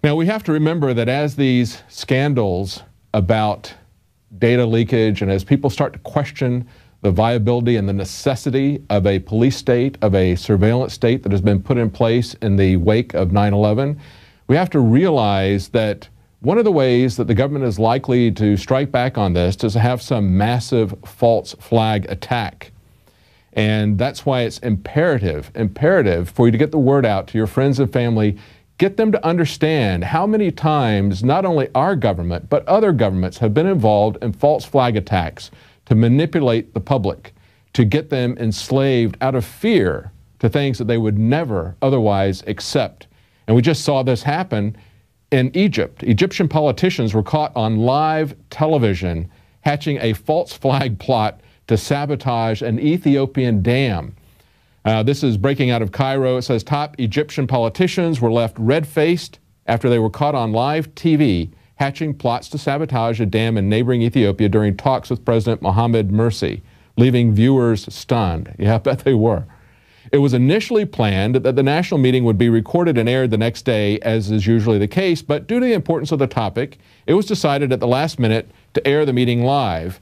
Now, we have to remember that as these scandals about data leakage and as people start to question the viability and the necessity of a police state, of a surveillance state that has been put in place in the wake of 9/11, we have to realize that one of the ways that the government is likely to strike back on this is to have some massive false flag attack. And that's why it's imperative for you to get the word out to your friends and family. Get them to understand how many times not only our government, but other governments have been involved in false flag attacks to manipulate the public, to get them enslaved out of fear to things that they would never otherwise accept. And we just saw this happen in Egypt. Egyptian politicians were caught on live television hatching a false flag plot to sabotage an Ethiopian dam. This is breaking out of Cairo. It says top Egyptian politicians were left red-faced after they were caught on live TV hatching plots to sabotage a dam in neighboring Ethiopia during talks with President Mohamed Morsi, leaving viewers stunned. Yeah, I bet they were. It was initially planned that the national meeting would be recorded and aired the next day, as is usually the case, but due to the importance of the topic, it was decided at the last minute to air the meeting live.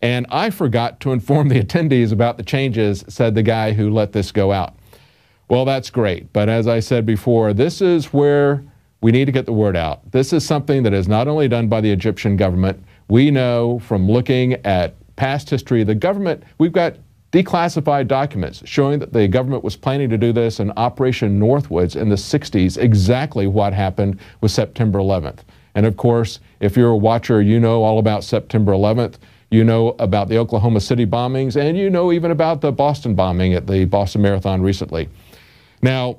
And I forgot to inform the attendees about the changes, said the guy who let this go out. Well, that's great. But as I said before, this is where we need to get the word out. This is something that is not only done by the Egyptian government. We know from looking at past history, the government, we've got declassified documents showing that the government was planning to do this in Operation Northwoods in the 60s, exactly what happened with September 11th. And of course, if you're a watcher, you know all about September 11th. You know about the Oklahoma City bombings, and you know even about the Boston bombing at the Boston Marathon recently. Now,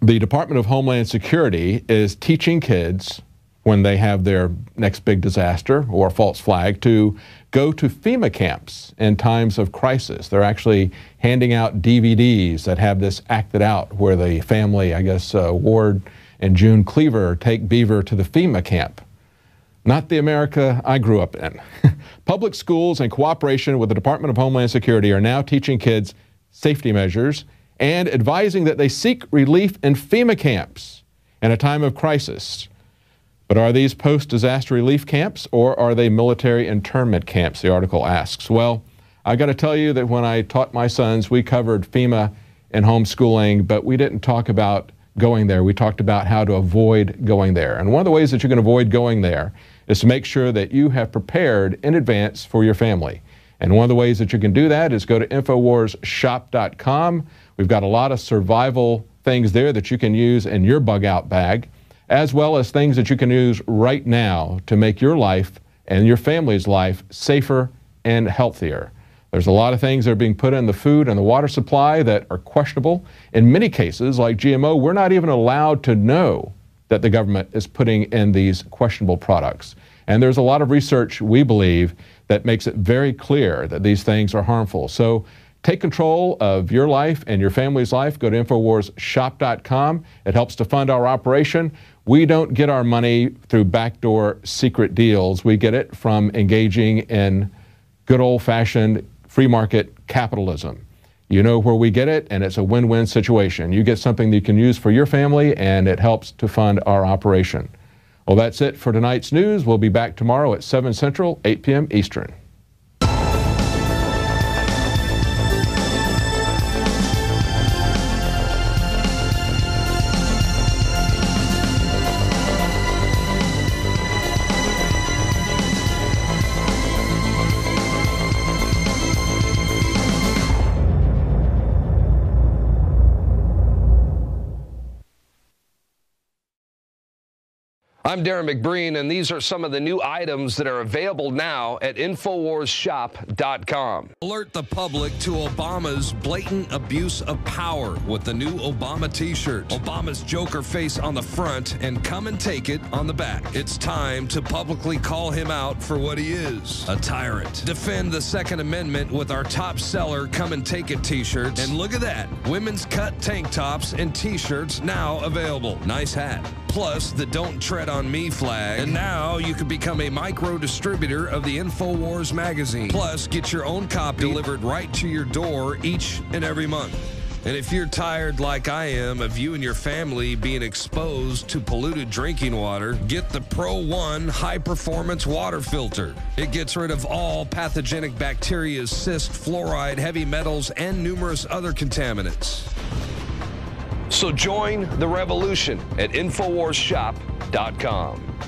the Department of Homeland Security is teaching kids when they have their next big disaster or false flag to go to FEMA camps in times of crisis. They're actually handing out DVDs that have this acted out where the family, I guess Ward and June Cleaver, take Beaver to the FEMA camp. Not the America I grew up in. Public schools, in cooperation with the Department of Homeland Security, are now teaching kids safety measures and advising that they seek relief in FEMA camps in a time of crisis. But are these post-disaster relief camps or are they military internment camps, the article asks. Well, I got to tell you that when I taught my sons, we covered FEMA and homeschooling, but we didn't talk about going there. We talked about how to avoid going there. And one of the ways that you can avoid going there is to make sure that you have prepared in advance for your family. And one of the ways that you can do that is go to InfoWarsShop.com. We've got a lot of survival things there that you can use in your bug out bag, as well as things that you can use right now to make your life and your family's life safer and healthier. There's a lot of things that are being put in the food and the water supply that are questionable. In many cases, like GMO, we're not even allowed to know that the government is putting in these questionable products. And there's a lot of research, we believe, that makes it very clear that these things are harmful. So take control of your life and your family's life. Go to InfoWarsShop.com. It helps to fund our operation. We don't get our money through backdoor secret deals. We get it from engaging in good old-fashioned free market capitalism. You know where we get it, and it's a win-win situation. You get something that you can use for your family, and it helps to fund our operation. Well, that's it for tonight's news. We'll be back tomorrow at 7 Central, 8 p.m. Eastern. I'm Darren McBreen, and these are some of the new items that are available now at InfoWarsShop.com. Alert the public to Obama's blatant abuse of power with the new Obama t-shirt. Obama's Joker face on the front and "Come and Take It" on the back. It's time to publicly call him out for what he is, a tyrant. Defend the Second Amendment with our top seller "Come and Take It" t-shirts. And look at that, women's cut tank tops and t-shirts now available. Nice hat. Plus the "Don't Tread on Me" flag. And now you can become a micro distributor of the InfoWars magazine. Plus, get your own copy delivered right to your door each and every month. And if you're tired like I am of you and your family being exposed to polluted drinking water, get the Pro One high-performance water filter. It gets rid of all pathogenic bacteria, cyst, fluoride, heavy metals, and numerous other contaminants. So join the revolution at InfoWarsShop.com.